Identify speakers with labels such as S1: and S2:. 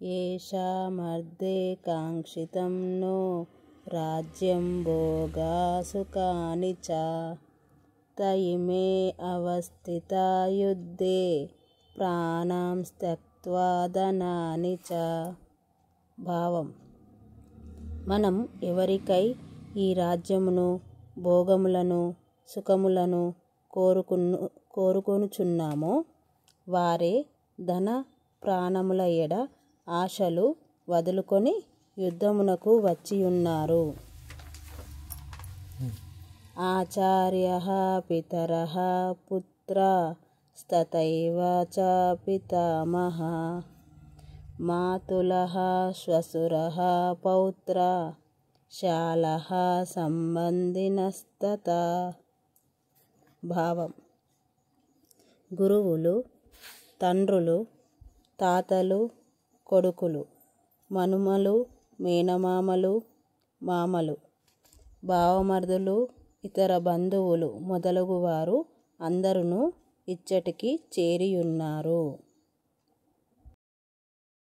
S1: येषामर्थे काङ्क्षितं no राज्यं भोगसुखानि च तैमे अवस्थिता युद्धे ప్రాణం త్యక్త్వా ధనాని చ. భావం: మనం ఎవరికై ఈ రాజ్యమును, భోగములను, సుఖములను కోరుకొనుచున్నామో వారే ధన ప్రాణముల ఎడ ఆశలు వదులుకొని యుద్ధమునకు వచ్చియున్నారు. ఆచార్యః పితరః పుత్రా తథైవ చ పితామహః మాతులః శ్వశురః పౌత్రా శాలః సంబంధినస్తథా. భావం: గురువులు, తండ్రులు, తాతలు, కొడుకులు, మనుమలు, మేనమామలు, మామలు, బావమరుదులు, ఇతర బంధువులు మొదలగువారు అందరును ఇచ్చటికి చేరియున్నారు.